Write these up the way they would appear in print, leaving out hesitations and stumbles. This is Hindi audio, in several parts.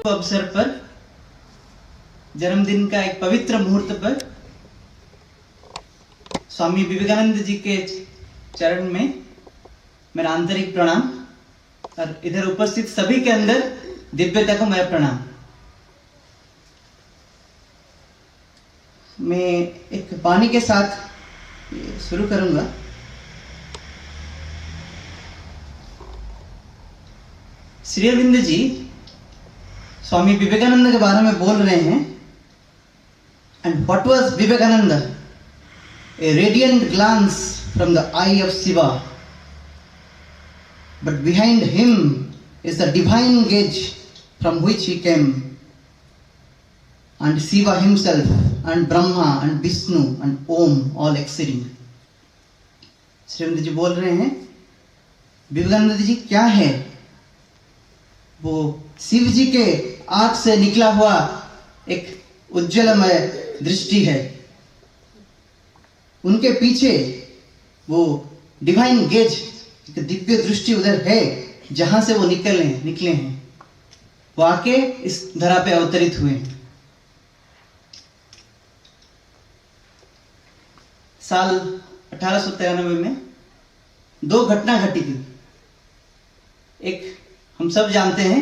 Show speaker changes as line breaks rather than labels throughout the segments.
अवसर पर, जन्मदिन का एक पवित्र मुहूर्त पर स्वामी विवेकानंद जी के चरण में मेरा आंतरिक प्रणाम और इधर उपस्थित सभी के अंदर दिव्यता को मेरा प्रणाम। मैं एक वाणी के साथ शुरू करूंगा। श्री अरविंद जी स्वामी विवेकानंद के बारे में बोल रहे हैं। And what was Vivekananda? A radiant glance from the eye of Shiva, but behind him is the divine gaze from which he came, and Shiva himself, and Brahma, and Vishnu, and Om all exceeding. Shri Aurobindo ji बोल रहे हैं विवेकानंद जी क्या है? वो शिव जी के आंख से निकला हुआ एक उज्जवलमय दृष्टि है। उनके पीछे वो डिवाइन गेज, एक दिव्य दृष्टि उधर है जहां से वो निकले हैं। वो आके इस धरा पे अवतरित हुए। साल 1893 में दो घटना घटी थी। एक हम सब जानते हैं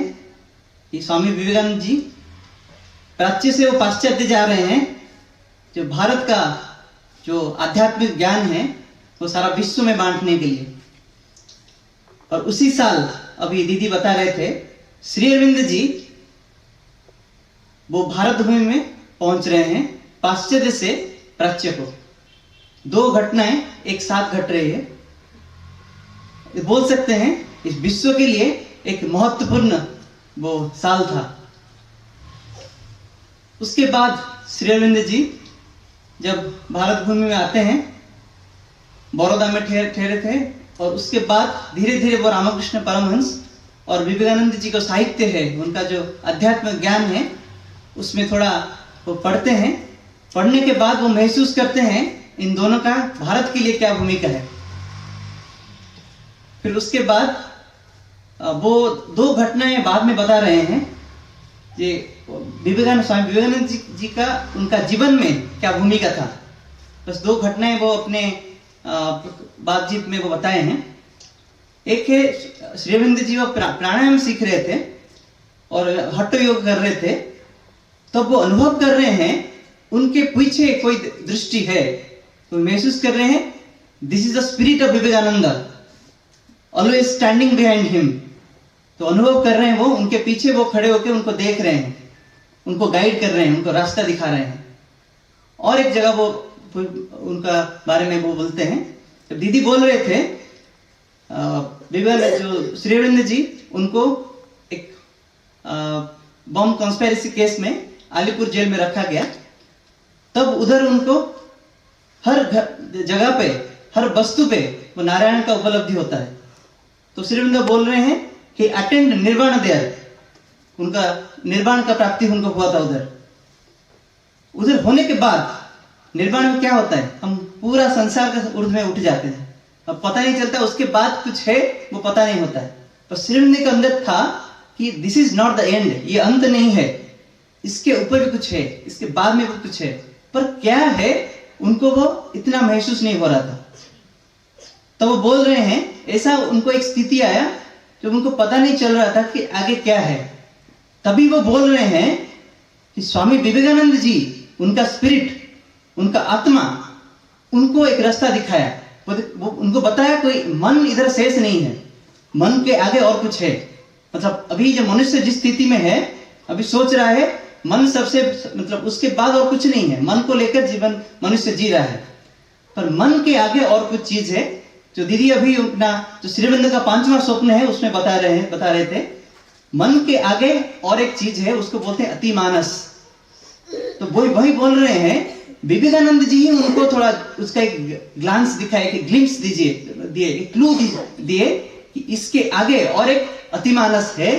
कि स्वामी विवेकानंद जी प्राच्य से वो पाश्चात्य जा रहे हैं। जो भारत का जो आध्यात्मिक ज्ञान है वो सारा विश्व में बांटने के लिए। और उसी साल अभी दीदी बता रहे थे श्री अरविंद जी वो भारत भूमि में पहुंच रहे हैं पाश्चात्य से प्राच्य को। दो घटनाएं एक साथ घट रही है। बोल सकते हैं इस विश्व के लिए एक महत्वपूर्ण वो साल था। उसके बाद श्री अरविंद जी जब भारत भूमि में आते हैं, बड़ौदा में ठहरे थे। और उसके बाद धीरे धीरे वो रामकृष्ण परमहंस और विवेकानंद जी का साहित्य है, उनका जो अध्यात्म ज्ञान है उसमें थोड़ा वो पढ़ते हैं। पढ़ने के बाद वो महसूस करते हैं इन दोनों का भारत के लिए क्या भूमिका है। फिर उसके बाद वो दो घटनाएं बाद में बता रहे हैं। ये स्वामी विवेकानंद जी का उनका जीवन में क्या भूमिका था। बस दो घटनाएं वो अपने बातचीत में वो बताए हैं। एक है श्री अरविंद जी वो प्राणायाम सीख रहे थे और हठ योग कर रहे थे। तब वो अनुभव कर रहे हैं उनके पीछे कोई दृष्टि है। तो महसूस कर रहे हैं this is the spirit of Vivekananda always standing behind him. तो अनुभव कर रहे हैं वो उनके पीछे वो खड़े होकर उनको देख रहे हैं, उनको गाइड कर रहे हैं, उनको रास्ता दिखा रहे हैं। और एक जगह वो उनका बारे में वो बोलते हैं, जब दीदी बोल रहे थे विवेकानंद जो श्री अरविंद जी उनको एक बम कॉन्स्पिरेसी केस में अलीपुर जेल में रखा गया। तब उधर उनको हर जगह पे, हर वस्तु पे वो नारायण का उपलब्धि होता है। तो श्री अरविंद बोल रहे हैं कि अटेंड निर्वाण देयर, उनका निर्वाण का प्राप्ति उनको हुआ था। उधर होने के बाद निर्वाण में क्या होता है, हम पूरा संसार का ऊर्ध्व में उठ जाते हैं। अब पता नहीं चलता उसके बाद कुछ है वो पता नहीं होता है। पर श्री अरविंद के अंदर था कि this is not the end, ये अंत नहीं है, इसके ऊपर भी कुछ है, इसके बाद में भी कुछ है। पर क्या है उनको वो इतना महसूस नहीं हो रहा था। तो वो बोल रहे हैं ऐसा उनको एक स्थिति आया जब उनको पता नहीं चल रहा था कि आगे क्या है। तभी वो बोल रहे हैं कि स्वामी विवेकानंद जी उनका स्पिरिट, उनका आत्मा उनको एक रास्ता दिखाया। वो उनको बताया कोई मन इधर शेष नहीं है, मन के आगे और कुछ है। मतलब अभी जो मनुष्य जिस स्थिति में है, अभी सोच रहा है मन सबसे, मतलब उसके बाद और कुछ नहीं है। मन को लेकर जीवन मनुष्य जी रहा है, पर मन के आगे और कुछ चीज है। जो दीदी अभी अपना जो श्री अरविंद का 5वां स्वप्न है उसमें बता रहे थे, मन के आगे और एक चीज है, उसको बोलते हैं अतिमानस। तो वही बोल रहे हैं विवेकानंद जी ही उनको थोड़ा उसका एक ग्लांस दिखाए, कि ग्लिम्स दिए, एक क्लू दिए कि इसके आगे और एक अतिमानस है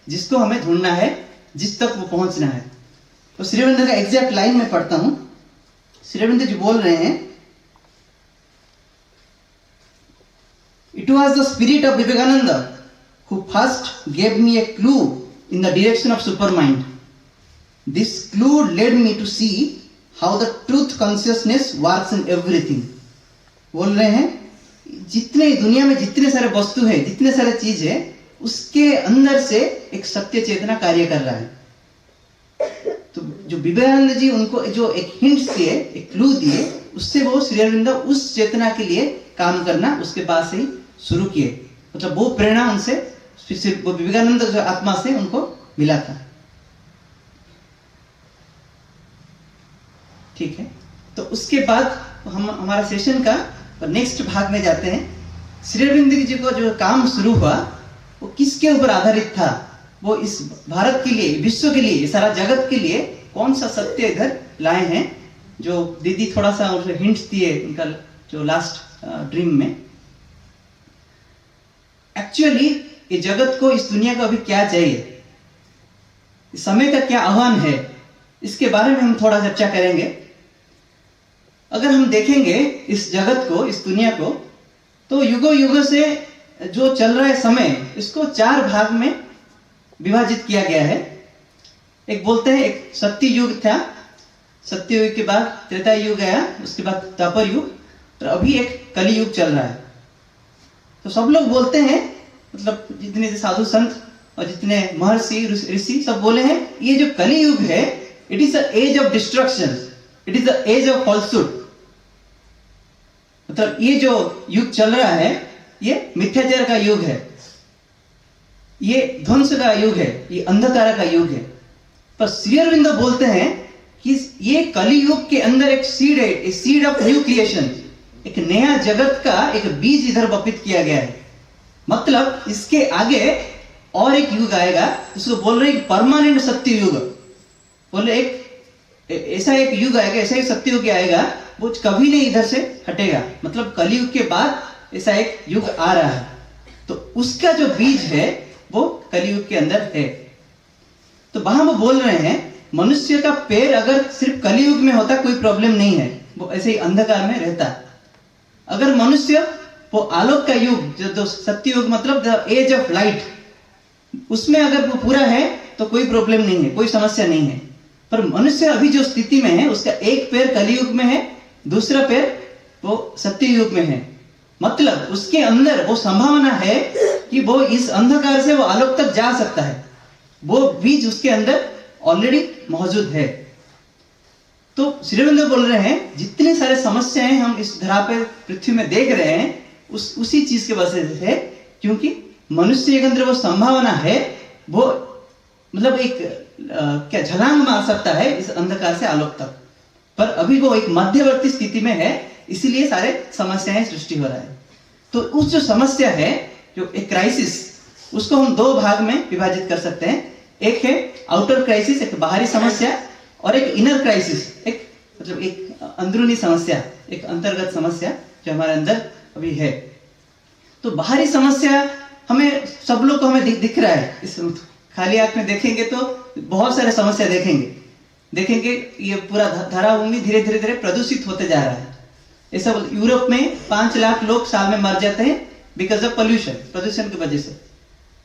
जिसको हमें ढूंढना है, जिस तक वो पहुंचना है। तो श्री अरविंद का एग्जैक्ट लाइन में पढ़ता हूं। श्री अरविंद जी बोल रहे हैं, It was the spirit of Vivekananda who first gave me a clue in the direction of supermind. This clue led me to see how the truth consciousness works in everything. बोल रहे हैं जितने दुनिया में जितने सारे वस्तु है, जितने सारे चीज है, उसके अंदर से एक सत्य चेतना कार्य कर रहा है. तो जो विवेकानंद जी उनको जो एक हिंट दिए, एक क्लू दिए, उससे वो श्री अरविंद उस चेतना के लिए काम करना उसके बाद से ही शुरू किए. मतलब वो प्रेरणा उनसे वो विवेकानंद जो आत्मा से उनको मिला था. ठीक है, तो उसके बाद हम हमारा सेशन का नेक्स्ट भाग में जाते हैं. श्री अरविंद जी को जो काम शुरू हुआ वो किसके ऊपर आधारित था, वो इस भारत के लिए, विश्व के लिए, सारा जगत के लिए कौन सा सत्य इधर लाए हैं, जो दीदी थोड़ा सा हिंट्स दिए उनका जो लास्ट ड्रीम में. एक्चुअली ये जगत को, इस दुनिया को अभी क्या चाहिए, इस समय का क्या आह्वान है, इसके बारे में हम थोड़ा चर्चा करेंगे. अगर हम देखेंगे इस जगत को, इस दुनिया को, तो युगों युगों से जो चल रहा है समय, इसको 4 भाग में विभाजित किया गया है. एक बोलते हैं एक सत्य युग था, सत्य युग के बाद त्रेता युग आया, उसके बाद द्वापर युग, और अभी एक कली युग चल रहा है. तो सब लोग बोलते हैं, मतलब जितने साधु संत और जितने महर्षि ऋषि सब बोले हैं, ये जो कली युग है, it is the age of destruction, it is the age of falsehood. मतलब ये जो युग चल रहा है ये मिथ्याचार का युग है, ये ध्वंस का युग है, ये अंधकार का युग है. पर श्री अरविंद बोलते हैं कि ये कली युग के अंदर एक सीड है, एक सीड ऑफ न्यू क्रिएशन, एक नया जगत का एक बीज इधर वपित किया गया है. मतलब इसके आगे और एक युग आएगा, इसको बोल रहे परमानेंट सत्य युग. बोले एक ऐसा एक युग आएगा, ऐसा एक सत्य युग आएगा, वो कभी नहीं इधर से हटेगा. मतलब कलयुग के बाद ऐसा एक युग आ रहा है. तो उसका जो बीज है वो कलयुग के अंदर है. तो वहां वो बोल रहे हैं मनुष्य का पैर अगर सिर्फ कलयुग में होता कोई प्रॉब्लम नहीं है, वो ऐसे ही अंधकार में रहता. अगर मनुष्य वो आलोक का युग, जो सत्य युग मतलब द एज ऑफ लाइट, उसमें अगर वो पूरा है तो कोई प्रॉब्लम नहीं है, कोई समस्या नहीं है. पर मनुष्य अभी जो स्थिति में है, उसका एक पैर कलयुग में है, दूसरा पैर वो सत्य युग में है. मतलब उसके अंदर वो संभावना है कि वो इस अंधकार से वो आलोक तक जा सकता है. वो बीज उसके अंदर ऑलरेडी मौजूद है. तो श्री अरविंद बोल रहे हैं जितने सारे समस्याएं हम इस धरा पे पृथ्वी में देख रहे हैं, उसी चीज के वजह से है, क्योंकि मनुष्य के अंदर वो संभावना है, वो मतलब एक क्या झलांग मार सकता है इस अंधकार से आलोक तक. पर अभी वो एक मध्यवर्ती स्थिति में है, इसीलिए सारे समस्याएं सृष्टि हो रहा है. तो उस जो समस्या है, जो एक क्राइसिस, उसको हम 2 भाग में विभाजित कर सकते हैं. एक है आउटर क्राइसिस, एक बाहरी समस्या, और एक इनर क्राइसिस, एक मतलब एक अंदरूनी समस्या, एक अंतर्गत समस्या जो हमारे अंदर अभी है. तो बाहरी समस्या हमें सब लोग को हमें दिख रहा है. इस खाली आंख में देखेंगे तो बहुत सारे समस्या देखेंगे ये पूरा धराभूमि धीरे धीरे प्रदूषित होते जा रहा है. ऐसा यूरोप में 5 लाख लोग साल में मर जाते हैं बिकॉज ऑफ प्रदूषण की वजह से.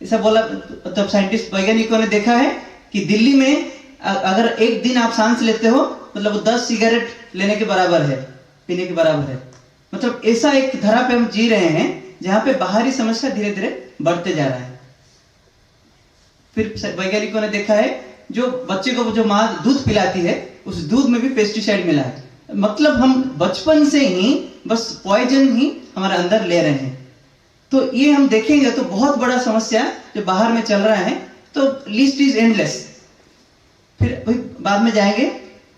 ऐसा बोला, मतलब साइंटिस्ट वैज्ञानिकों ने देखा है कि दिल्ली में अगर एक दिन आप सांस लेते हो, मतलब वो 10 सिगरेट लेने के बराबर है, पीने के बराबर है. मतलब ऐसा एक धरा पे हम जी रहे हैं जहां पे बाहरी समस्या धीरे धीरे बढ़ते जा रहा है. फिर वैज्ञानिकों ने देखा है जो बच्चे को जो माँ दूध पिलाती है, उस दूध में भी पेस्टिसाइड मिला है. मतलब हम बचपन से ही बस पॉइजन ही हमारे अंदर ले रहे हैं. तो ये हम देखेंगे तो बहुत बड़ा समस्या जो बाहर में चल रहा है, तो लिस्ट इज एंडलेस. फिर बाद में जाएंगे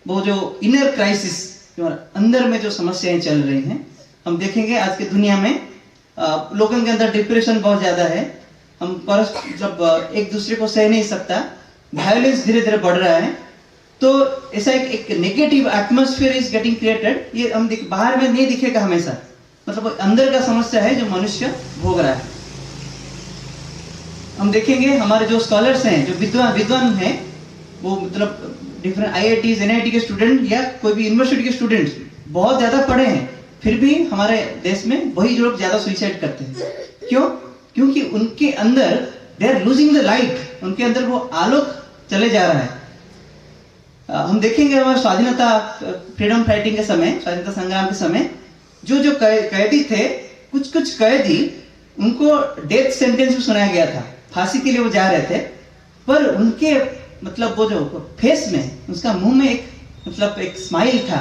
वो जो इनर क्राइसिस, जो अंदर में जो समस्याएं चल रही हैं, हम देखेंगे आज की दुनिया में लोगों के अंदर डिप्रेशन बहुत ज्यादा है. हम जब एक दूसरे को सह नहीं सकता, वायलेंस धीरे धीरे बढ़ रहा है. तो ऐसा एक negative atmosphere is getting created. ये हम बाहर में नहीं दिखेगा हमेशा, मतलब अंदर का समस्या है जो मनुष्य भोग रहा है. हम देखेंगे हमारे जो स्कॉलर्स हैं, जो विद्वान हैं, वो मतलब डिफरेंट IITs NIT के स्टूडेंट या कोई भी यूनिवर्सिटी के स्टूडेंट्स बहुत ज्यादा पढ़े हैं, फिर भी हमारे देश में वही लोग ज्यादा सुसाइड करते हैं. क्यों? क्योंकि उनके अंदर they are losing the light. उनके अंदर वो आलोक चले जा रहा है। हम देखेंगे हमारे स्वाधीनता फ्रीडम फाइटिंग के समय, स्वाधीनता संग्राम के समय जो जो कैदी थे, कुछ कुछ कैदी उनको डेथ सेंटेंस भी सुनाया गया था, फांसी के लिए वो जा रहे थे, पर उनके मतलब वो जो फेस में, उसका मुंह में एक मतलब एक स्माइल था,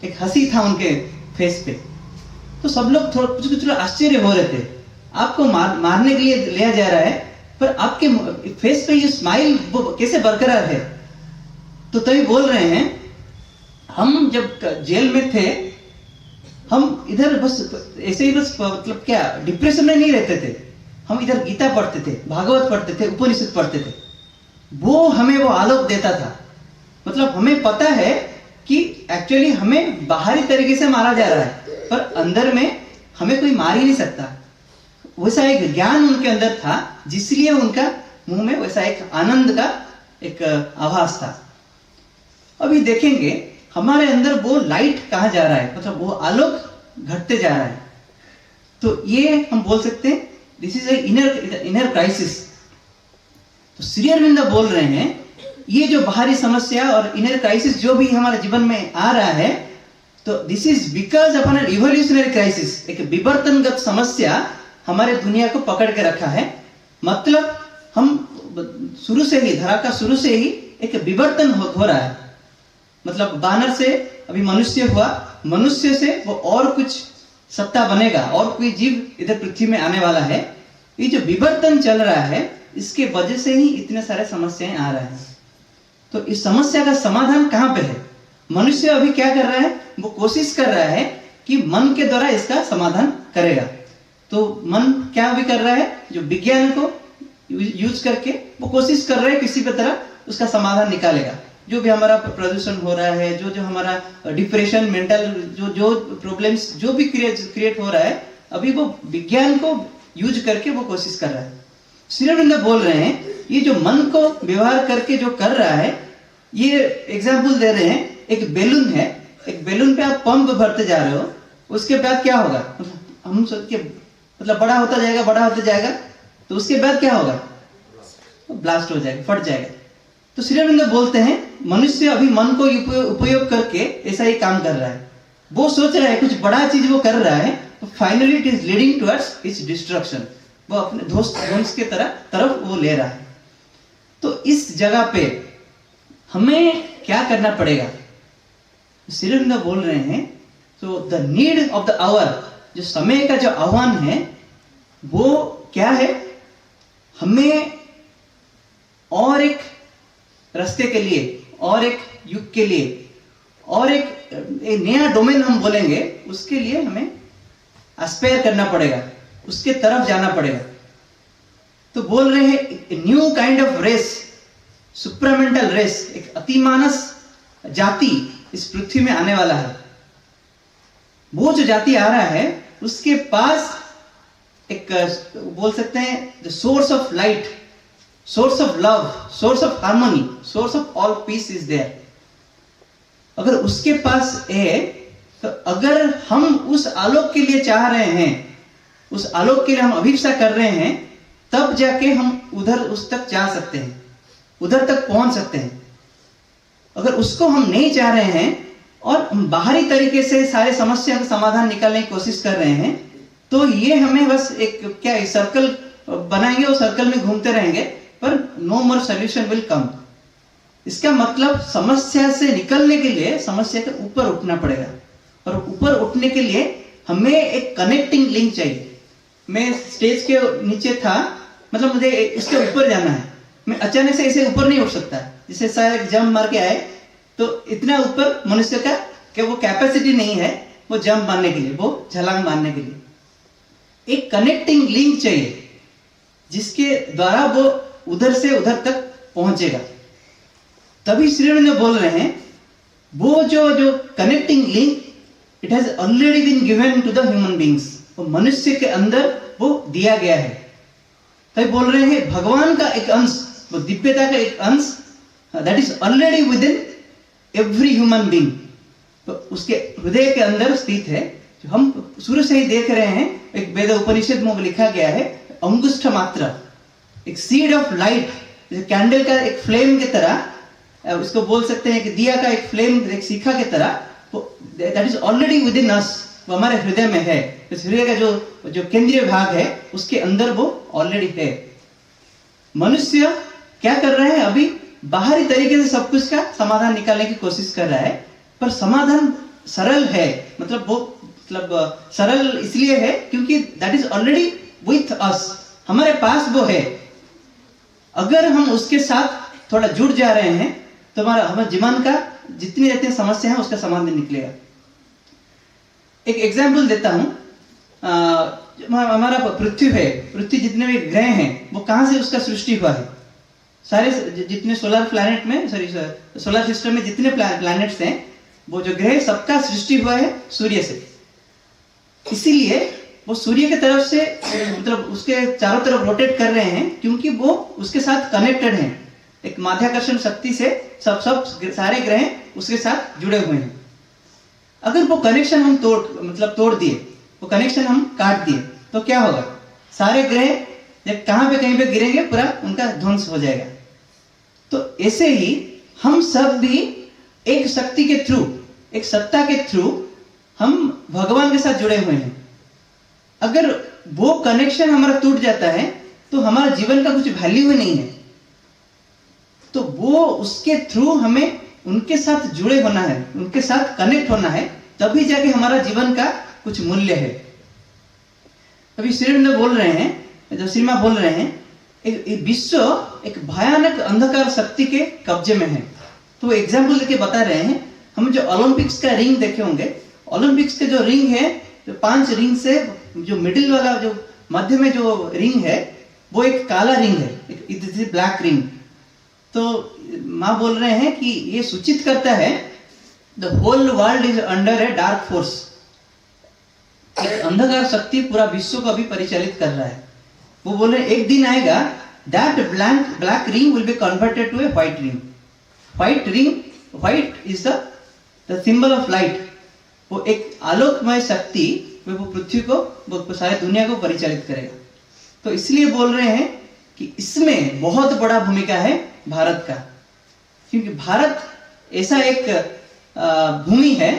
एक हंसी था उनके फेस पे। तो सब लोग थोड़ा कुछ कुछ आश्चर्य हो रहे थे, आपको मारने के लिए लिया जा रहा है पर आपके फेस पे ये स्माइल वो कैसे बरकरार है। तो तभी बोल रहे हैं, हम जब जेल में थे हम इधर बस ऐसे ही बस मतलब क्या डिप्रेशन में नहीं रहते थे, हम इधर गीता पढ़ते थे, भागवत पढ़ते थे, उपनिषद पढ़ते थे, वो हमें वो आलोक देता था। मतलब हमें पता है कि एक्चुअली हमें बाहरी तरीके से मारा जा रहा है पर अंदर में हमें कोई मार ही नहीं सकता। वैसा एक ज्ञान उनके अंदर था, जिसलिए उनका मुंह में वैसा एक आनंद का एक आभास था। अभी देखेंगे हमारे अंदर वो लाइट कहाँ जा रहा है, मतलब वो आलोक घटते जा रहा है। तो ये हम बोल सकते हैं दिस इज इनर क्राइसिस। तो श्री अरविंद बोल रहे हैं ये जो बाहरी समस्या और इनर क्राइसिस जो भी हमारे जीवन में आ रहा है, तो this is because of an evolutionary crisis. एक विवर्तनगत समस्या हमारे दुनिया को पकड़ के रखा है। मतलब हम शुरू से ही, धरा का शुरू से ही एक विवर्तन हो रहा है। मतलब बानर से अभी मनुष्य हुआ, मनुष्य से वो और कुछ सत्ता बनेगा, और कोई जीव इधर पृथ्वी में आने वाला है। ये जो विवर्तन चल रहा है इसके वजह से ही इतने सारे समस्याएं आ रहे हैं। तो इस समस्या का समाधान कहाँ पे है? मनुष्य अभी क्या कर रहा है, वो कोशिश कर रहा है कि मन के द्वारा इसका समाधान करेगा। तो मन क्या भी कर रहा है, जो विज्ञान को यूज करके वो कोशिश कर रहा है किसी भी तरह उसका समाधान निकालेगा। जो भी हमारा प्रदूषण हो रहा है, जो जो हमारा डिप्रेशन, मेंटल जो प्रॉब्लम्स जो भी क्रिएट हो रहा है, अभी वो विज्ञान को यूज करके वो कोशिश कर रहा है। श्री अरविंद बोल रहे हैं ये जो मन को व्यवहार करके जो कर रहा है, ये एग्जाम्पल दे रहे हैं, एक बैलून है, एक बैलून पे आप पंप भरते जा रहे हो, उसके बाद क्या होगा, हम सोच के मतलब बड़ा होता जाएगा, बड़ा होता जाएगा, तो उसके बाद क्या होगा, ब्लास्ट हो जाएगा, फट जाएगा। तो श्री अरविंद बोलते हैं मनुष्य अभी मन को उपयोग करके ऐसा ही काम कर रहा है। वो सोच रहा है कुछ बड़ा चीज वो कर रहा है, तो finally it is leading towards it's destruction. वो अपने ध्वंस के तरफ वो ले रहा है। तो इस जगह पे हमें क्या करना पड़ेगा? श्री अरविंद बोल रहे हैं तो the need of the hour, जो समय का जो आह्वान है वो क्या है, हमें और एक रास्ते के लिए, और एक युग के लिए, और एक नया डोमेन हम बोलेंगे, उसके लिए हमें एस्पायर करना पड़ेगा, उसके तरफ जाना पड़ेगा। तो बोल रहे हैं new kind of race, supramental race, एक अतिमानस जाति इस पृथ्वी में आने वाला है। वो जो जाति आ रहा है उसके पास एक बोल सकते हैं the source of light, source of love, source of harmony, source of all peace is there. अगर उसके पास है तो अगर हम उस आलोक के लिए चाह रहे हैं, उस आलोक के लिए हम अभिप्सा कर रहे हैं, तब जाके हम उधर उस तक जा सकते हैं, उधर तक पहुंच सकते हैं। अगर उसको हम नहीं चाह रहे हैं और बाहरी तरीके से सारे समस्या का समाधान निकालने की कोशिश कर रहे हैं, तो ये हमें बस एक क्या सर्कल बनाएंगे, वो सर्कल में घूमते रहेंगे, पर no more solution will come. इसका मतलब समस्या से निकलने के लिए समस्या के ऊपर उठना पड़ेगा, और ऊपर उठने के लिए हमें एक कनेक्टिंग लिंक चाहिए। मैं स्टेज के नीचे था, मतलब मुझे इसके ऊपर जाना है, मैं अचानक से ऐसे ऊपर नहीं उठ सकता। जैसे शायद जंप मार के आए तो इतना ऊपर मनुष्य का क्या वो कैपेसिटी नहीं है वो जंप मारने के लिए, वो छलांग मारने के लिए। एक कनेक्टिंग लिंक चाहिए जिसके द्वारा वो उधर से उधर तक पहुंचेगा। तभी श्री अरविंद बोल रहे हैं वो जो connecting link it has already been given to the human beings, वो मनुष्य के अंदर वो दिया गया है। तभी बोल रहे हैं भगवान का एक अंश, वो दिव्यता का एक अंश that is already with in every human being, तो उसके हृदय के अंदर स्थित है, जो हम शुरू से ही देख रहे हैं। एक वेद उपनिषद में लिखा गया है अंगुष्ठ मात्र, एक सीड ऑफ लाइट कैंडल का एक फ्लेम की तरह, इसको बोल सकते हैं कि दिया का एक फ्लेम, एक शिखा की तरह, that is already within us, वो हमारे हृदय में है। इस हृदय का जो केंद्रीय भाग है उसके अंदर वो ऑलरेडी है। मनुष्य क्या कर रहा है, अभी बाहरी तरीके से सब कुछ का समाधान निकालने की कोशिश कर रहा है, पर समाधान सरल है, मतलब सरल इसलिए है क्योंकि that is already with us, हमारे पास वो है। अगर हम उसके साथ थोड़ा जुड़ जा रहे हैं तो हमारे जीवन का जितनी समस्या है उसका समाधान निकलेगा। एक एग्जाम्पल देता हूं, हमारा पृथ्वी है, पृथ्वी जितने भी ग्रह हैं वो कहां से उसका सृष्टि हुआ है? सारे जितने सोलर प्लैनेट में, सोलर सिस्टम में जितने प्लैनेट्स हैं, वो जो ग्रह सबका सृष्टि हुआ है सूर्य से। इसीलिए वो सूर्य की तरफ से, मतलब उसके चारों तरफ रोटेट कर रहे हैं क्योंकि वो उसके साथ कनेक्टेड हैं, एक माध्याकर्षण शक्ति से सब सारे ग्रह उसके साथ जुड़े हुए हैं। अगर वो कनेक्शन हम तोड़ दिए, वो कनेक्शन हम काट दिए, तो क्या होगा? सारे ग्रह जब कहां पे कहीं पे गिरेंगे, पूरा उनका ध्वंस हो जाएगा। तो ऐसे ही हम सब भी एक शक्ति के थ्रू, एक सत्ता के थ्रू हम भगवान के साथ जुड़े हुए हैं। अगर वो कनेक्शन हमारा टूट जाता है तो हमारा जीवन का कुछ वैल्यू ही नहीं है। तो वो उसके थ्रू हमें उनके साथ जुड़े होना है, उनके साथ कनेक्ट होना है, तभी जाके हमारा जीवन का कुछ मूल्य है। अभी श्रीमद बोल रहे हैं, जब श्रीमा बोल रहे हैं, एक विश्व एक भयानक अंधकार शक्ति के कब्जे में है। तो एग्जाम्पल देके बता रहे हैं, हम जो ओलंपिक्स का रिंग देखे होंगे, ओलंपिक्स के जो रिंग है, जो 5 रिंग से जो मिडिल वाला, जो मध्य में जो रिंग है, वो एक काला रिंग है, एक ब्लैक रिंग। तो माँ बोल रहे हैं कि ये सूचित करता है the whole world is under a dark force. एक अंधकार शक्ति पूरा विश्व को अभी परिचालित कर रहा है। वो बोल रहे हैं एक दिन आएगा, that black ring will be converted to a white ring. White ring, white is the symbol of light. वो एक आलोकमय शक्ति वो पृथ्वी को, वो सारे दुनिया को परिचालित करेगा। तो इसलिए बोल रहे हैं कि इसमें बहुत बड़ा भूमिका है भारत का, क्योंकि भारत ऐसा एक भूमि है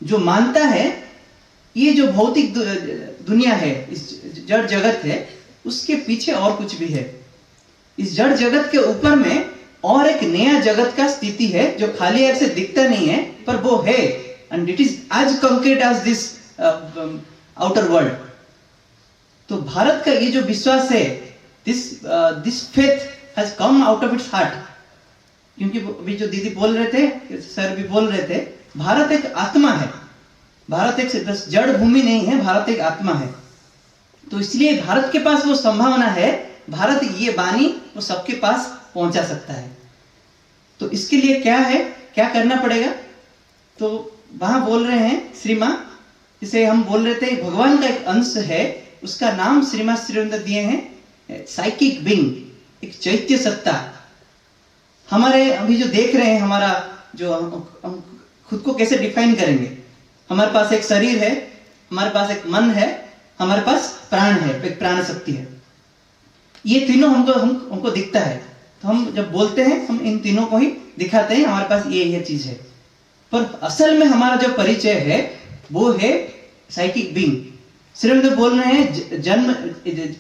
जो मानता है ये जो भौतिक दुनिया है, इस जड़ जगत है, उसके पीछे और कुछ भी है। इस जड़ जगत के ऊपर में और एक नया जगत का स्थिति है जो खाली आंख से दिखता नहीं है, पर वो है, and it is as concrete as this outer world. तो भारत का ये जो विश्वास है, this faith has come out of its heart. क्योंकि अभी जो दीदी बोल रहे थे, सर भी बोल रहे थे, भारत एक आत्मा है, भारत एक बस जड़ भूमि नहीं है, भारत एक आत्मा है। तो इसलिए भारत के पास वो संभावना है, भारत ये बानी वो सबके पास पहुंचा सकता है। तो इसके लिए क्या है, क्या करना पड़ेगा? तो वहां बोल रहे हैं श्रीमा, जिसे हम बोल रहे थे भगवान का एक अंश है, उसका नाम श्रीमा श्रीवंदर दिए हैं साइकिक बीइंग, एक चैत्य सत्ता। हमारे अभी जो देख रहे हैं, हमारा जो हम खुद को कैसे डिफाइन करेंगे? हमारे पास एक शरीर है, हमारे पास एक मन है, हमारे पास प्राण है, एक प्राण शक्ति है। ये तीनों हमको दिखता है, तो हम जब बोलते हैं हम इन तीनों को ही दिखाते हैं, हमारे पास ये चीज है। पर असल में हमारा जो परिचय है वो है साइकिक बीइंग। श्रीमद बोल रहे हैं जन्म,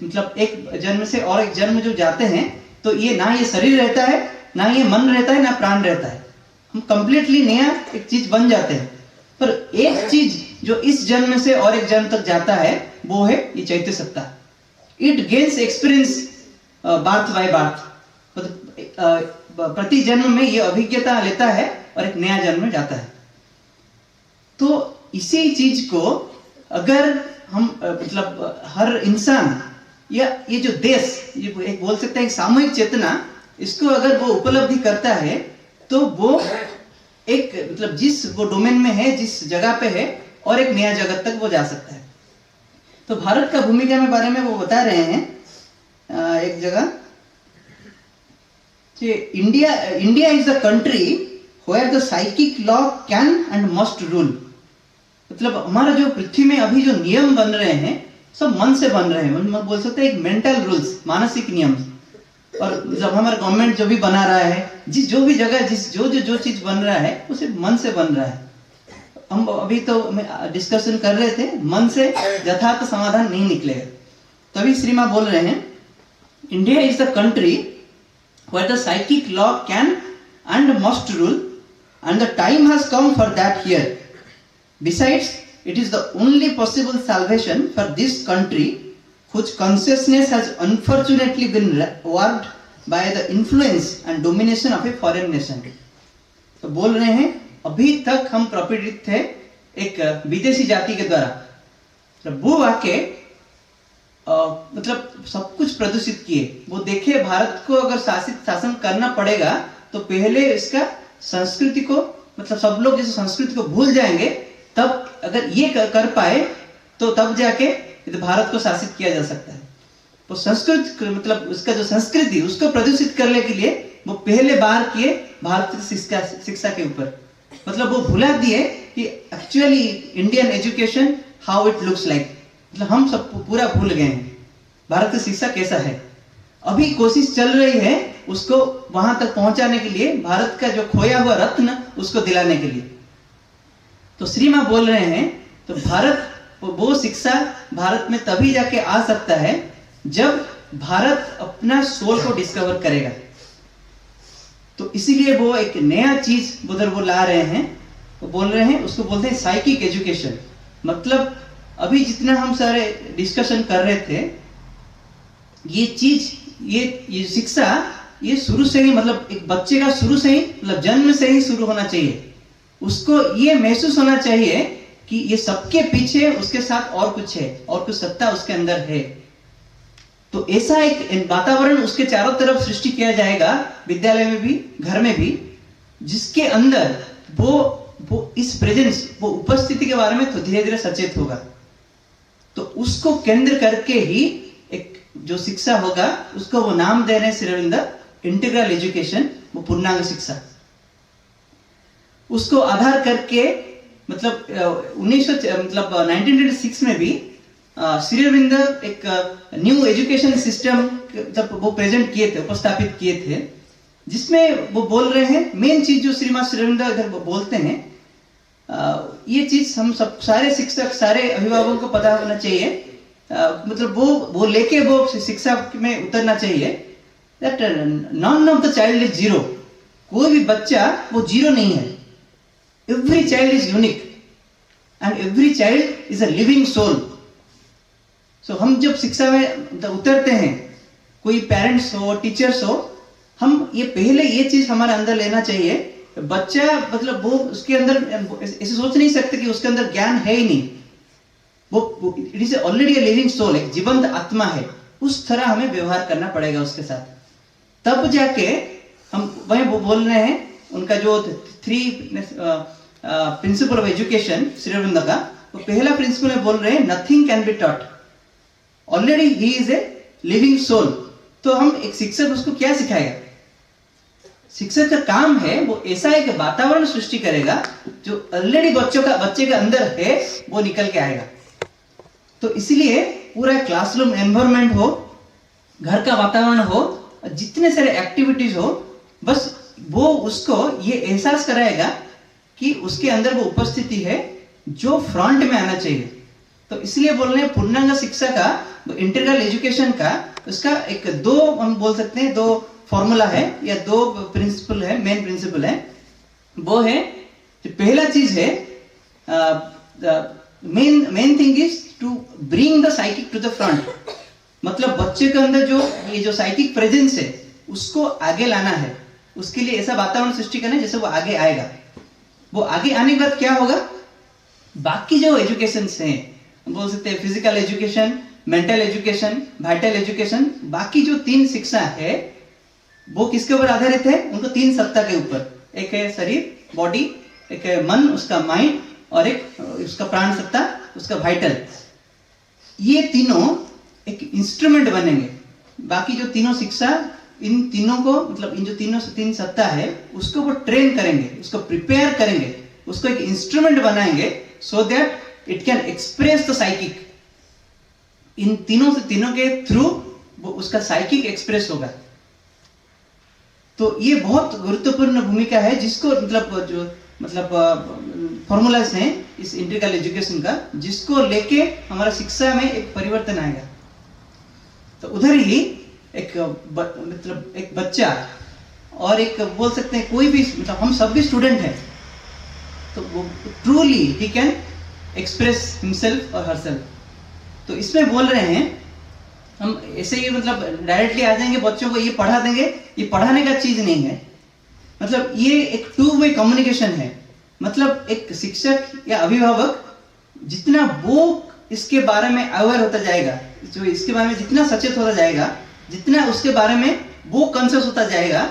मतलब एक जन्म से और एक जन्म जो जाते हैं, तो ये ना ये शरीर रहता है, ना ये मन रहता है, ना प्राण रहता है। हम कंप्लीटली नया एक चीज बन जाते हैं। पर एक चीज जो इस जन्म से और एक जन्म तक जाता है वो है ये चैत्य सत्ता। It gains experience birth by birth, प्रति जन्म में ये अभिज्ञता लेता है और एक नया जन्म में जाता है। तो इसी चीज को अगर हम मतलब हर इंसान या ये जो देश, ये एक बोल सकते हैं सामूहिक चेतना, इसको अगर वो उपलब्धि करता है तो वो एक मतलब जिस वो डोमेन में है, जिस जगह पे है, और एक नया जगत तक वो जा सकता है। तो भारत का भूमिका में बारे में वो बता रहे हैं एक जगह, India is the country where the psychic law can and must rule. मतलब हमारा जो पृथ्वी में अभी जो नियम बन रहे हैं सब मन से बन रहे हैं, बोल सकते हैं एक मेंटल रूल्स, मानसिक नियम। और जब हमारा गवर्नमेंट जो भी बना रहा है, जिस जो भी जगह जिस जो चीज बन रहा है उसे मन से बन रहा है। हम अभी तो डिस्कशन कर रहे थे, मन से यथार्थ समाधान नहीं निकलेगा। तभी श्री मां बोल रहे हैं, India is the country where the psychic law can and must rule, and the time has come for that here. Besides, it is the only possible salvation for this country, whose consciousness has unfortunately been warped by the influence and domination of a foreign nation. तो बोल रहे हैं, अभी तक हम प्रपीड़ित थे एक विदेशी जाति के द्वारा। तो वो आके मतलब सब कुछ प्रदूषित किए। वो देखे भारत को अगर शासन करना पड़ेगा तो पहले इसका संस्कृति को, मतलब सब लोग जैसे संस्कृति को भूल जाएंगे, तब अगर ये कर पाए तो तब जाके भारत को शासित किया जा सकता है। तो संस्कृत मतलब उसका जो संस्कृति उसको प्रदूषित करने के लिए वो पहले बार किए भारत की शिक्षा के ऊपर। मतलब वो भुला दिए कि actually Indian education how it looks like. मतलब हम सब पूरा भूल गए हैं भारत की शिक्षा कैसा है। अभी कोशिश चल रही है उसको वहां तक पहुंचाने के लिए, भारत का जो खोया हुआ रत्न उसको दिलाने के लिए। तो श्री मां बोल रहे हैं, तो भारत वो शिक्षा भारत में तभी जाके आ सकता है जब भारत अपना सोल को डिस्कवर करेगा। तो इसीलिए वो एक नया चीज उधर वो ला रहे हैं। वो बोल रहे हैं, उसको बोलते हैं साइकिक एजुकेशन। मतलब अभी जितना हम सारे डिस्कशन कर रहे थे, ये चीज ये शिक्षा ये शुरू से ही, मतलब एक बच्चे का शुरू से ही, मतलब जन्म से ही शुरू होना चाहिए। उसको ये महसूस होना चाहिए कि ये सबके पीछे उसके साथ और कुछ है, और कुछ सत्ता उसके अंदर है। तो ऐसा एक वातावरण उसके चारों तरफ सृष्टि किया जाएगा, विद्यालय में भी, घर में भी, जिसके अंदर वो इस प्रेजेंस, वो उपस्थिति के बारे में तो धीरे धीरे सचेत होगा। तो उसको केंद्र करके ही एक जो शिक्षा होगा उसको वो नाम दे रहे हैं श्री अरविंद इंटीग्रल एजुकेशन, वो पूर्णांग शिक्षा। उसको आधार करके मतलब 1996 में भी श्री अरविंद एक न्यू एजुकेशन सिस्टम जब वो प्रेजेंट किए थे, उपस्थापित किए थे, जिसमें वो बोल रहे हैं मेन चीज जो श्री अरविंद इधर बोलते हैं, ये चीज हम सब सारे शिक्षक, सारे अभिभावकों को पता होना चाहिए। मतलब वो लेके वो शिक्षा में उतरना चाहिए। That none of the child is zero. कोई भी बच्चा वो जीरो नहीं है। Every child is unique and every child is a living soul. So हम जब शिक्षा में उतरते हैं, कोई पेरेंट्स हो, टीचर्स हो, हम ये पहले ये चीज हमारे अंदर लेना चाहिए। बच्चा मतलब वो उसके अंदर ऐसे सोच नहीं सकते कि उसके अंदर ज्ञान है ही नहीं। वो it is already a living soul, एक जीवंत आत्मा है। उस तरह हमें व्यवहार करना पड़ेगा उसके साथ, तब जाके हम वही वो बोल रहे हैं। उनका जो 3 principle of education Shri Aurobindo का, वो पहला प्रिंसिपल में बोल रहे हैं, nothing can be taught, already he is a living soul. तो हम एक शिक्षक उसको क्या सिखाएगा? शिक्षक का काम है वो ऐसा एक वातावरण सृष्टि करेगा जो ऑलरेडी बच्चे के अंदर है, वो निकल के आएगा। तो इसलिए पूरा क्लासरूम एनवायरनमेंट हो, घर का वातावरण हो, जितने सारे एक्टिविटीज हो, बस वो उसको ये एहसास कराएगा कि उसके अंदर वो उपस्थिति है जो फ्रंट में आना चाहिए। तो इसलिए बोल रहे हैं पूर्णांग शिक्षा का, इंटीग्रल एजुकेशन का, उसका एक 2 हम बोल सकते हैं 2 फॉर्मूला है या 2 प्रिंसिपल है, मेन प्रिंसिपल है। वो है, पहला चीज है main thing is to bring the psychic to the front. मतलब बच्चे के अंदर ये जो साइकिक प्रेजेंस है उसको आगे लाना है। उसके लिए ऐसा वातावरण सृष्टि करना है जैसे वो आगे आएगा। वो आगे आने के बाद क्या होगा, बाकी जो एजुकेशन हैं, बोल सकते हैं physical education, mental education, vital education, बाकी जो 3 शिक्षा है वो किसके ऊपर आधारित है? उनको 3 सत्ता के ऊपर। एक है शरीर, बॉडी, एक है मन, उसका माइंड, और एक उसका प्राण सत्ता, उसका वाइटल। ये तीनों एक इंस्ट्रूमेंट बनेंगे। बाकी जो तीनों शिक्षा, इन तीनों को मतलब इन जो 3 सत्ता है उसको वो ट्रेन करेंगे, उसको प्रिपेयर करेंगे, उसको एक इंस्ट्रूमेंट बनाएंगे so that it can express the psychic. इन तीनों के थ्रू वो उसका साइकिक एक्सप्रेस होगा। तो ये बहुत गुरुत्वपूर्ण भूमिका है, जिसको फॉर्मूलाज हैं इस इंटीग्रल एजुकेशन का, जिसको लेके हमारा शिक्षा में एक परिवर्तन आएगा। तो उधर ही एक एक बच्चा और एक बोल सकते हैं कोई भी, हम सब भी स्टूडेंट हैं, तो वो truly he can express himself और हरसेल्फ। तो इसमें बोल रहे हैं हम ऐसे ही डायरेक्टली आ जाएंगे बच्चों को ये पढ़ा देंगे, ये पढ़ाने का चीज नहीं है, ये एक टू वे कम्युनिकेशन है। एक शिक्षक या अभिभावक जितना वो इसके बारे में अवेयर होता जाएगा, जो इसके बारे में जितना सचेत होता जाएगा, जितना उसके बारे में वो कॉन्शियस होता जाएगा,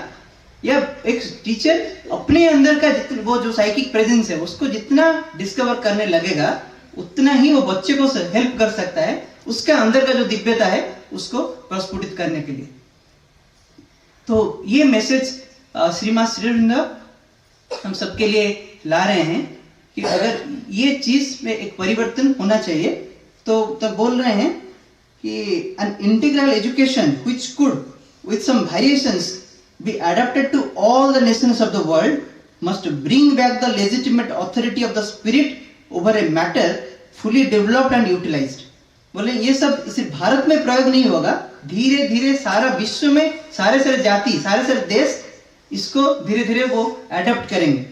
या एक टीचर अपने अंदर का वो जो साइकिक प्रेजेंस है उसको जितना डिस्कवर करने लगेगा, उतना ही वो बच्चे को हेल्प कर सकता है उसका अंदर का जो दिव्यता है उसको प्रस्फुटित करने के लिए। तो ये मैसेज श्रीमान श्री अरविंद हम सबके लिए ला रहे हैं कि अगर ये चीज में एक परिवर्तन होना चाहिए, तो तब बोल रहे हैं कि an integral education which could with some variations be adapted to all the nations of the world must bring back the legitimate authority of the spirit over a matter fully developed and utilized। बोले ये सब सिर्फ भारत में प्रयोग नहीं होगा, धीरे धीरे सारा विश्व में सारे सारे जाति, सारे सारे देश इसको धीरे धीरे वो एडॉप्ट करेंगे,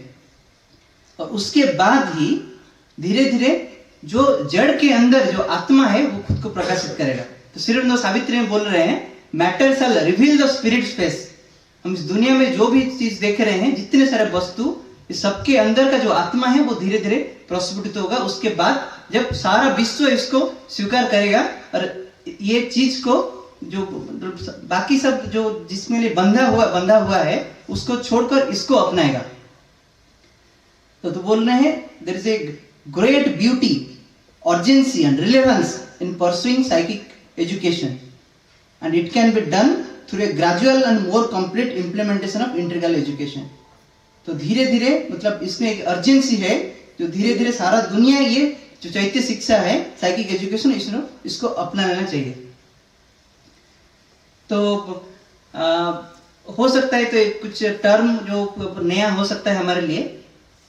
और उसके बाद ही धीरे धीरे जो जड़ के अंदर जो आत्मा है वो खुद को प्रकाशित करेगा। तो श्री अरविंद सावित्री में बोल रहे हैं matter shall reveal the spirit space. हम इस दुनिया में जो भी चीज देख रहे हैं, जितने सारे वस्तु, इस सबके अंदर का जो आत्मा है वो धीरे धीरे प्रस्फुटित होगा। उसके बाद जब सारा विश्व इसको स्वीकार करेगा और ये चीज को जो बाकी सब जो जिसमें लिए बंधा हुआ है उसको छोड़कर इसको अपनाएगा। तो बोल रहे हैं there is a great beauty, urgency and relevance in pursuing psychic education, and it can be done through a gradual and more complete implementation of integral education। तो धीरे धीरे इसमें एक अर्जेंसी है जो धीरे धीरे सारा दुनिया ये जो चैत्य शिक्षा है साइकिक एजुकेशन इसको अपना लेना चाहिए। तो हो सकता है तो कुछ टर्म जो नया हो सकता है हमारे लिए,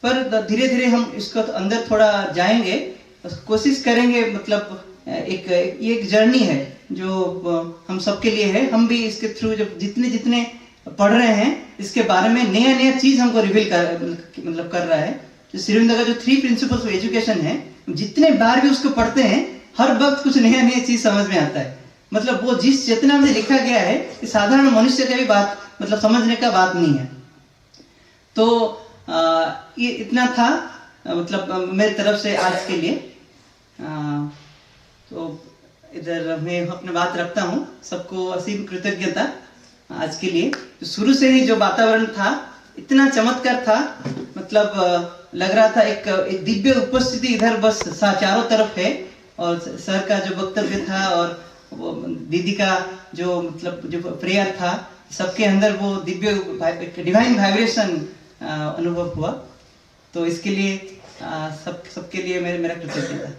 पर धीरे धीरे हम इसको अंदर थोड़ा जाएंगे, कोशिश करेंगे। एक जर्नी है जो हम सबके लिए है, हम भी इसके थ्रू जब जितने जितने पढ़ रहे हैं इसके बारे में नया नया चीज हमको रिवील कर रहा है। जो श्री अरविंद का जो 3 प्रिंसिपल्स ऑफ एजुकेशन है, जितने बार भी उसको पढ़ते हैं हर वक्त कुछ नया नया चीज समझ में आता है। वो जिस चेतना में लिखा गया है साधारण मनुष्य का भी बात समझने का बात नहीं है। तो ये इतना था मेरी तरफ से आज के लिए। तो इधर मैं अपनी बात रखता हूँ। सबको असीम कृतज्ञता आज के लिए। तो शुरू से ही जो वातावरण था इतना चमत्कार था, लग रहा था एक दिव्य उपस्थिति इधर बस चारों तरफ है। और सर का जो वक्तव्य था और वो दीदी का जो जो प्रेयर था, सबके अंदर वो दिव्य डिवाइन वाइब्रेशन अनुभव हुआ। तो इसके लिए सबके लिए मेरा कृतज्ञता।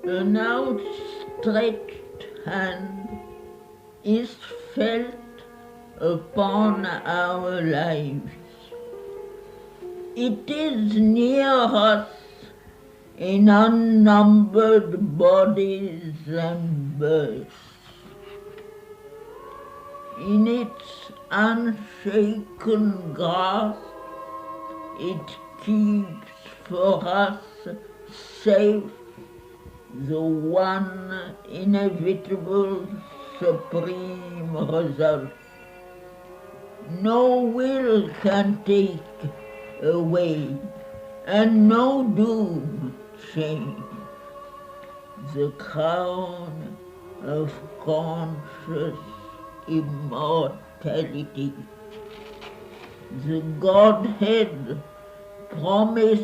An outstretched hand is felt upon our lives. It is near us in unnumbered bodies and births. In its unshaken grasp, it keeps for us safe the one inevitable supreme result. No will can take away, and no doom change the crown of conscious immortality. The Godhead promised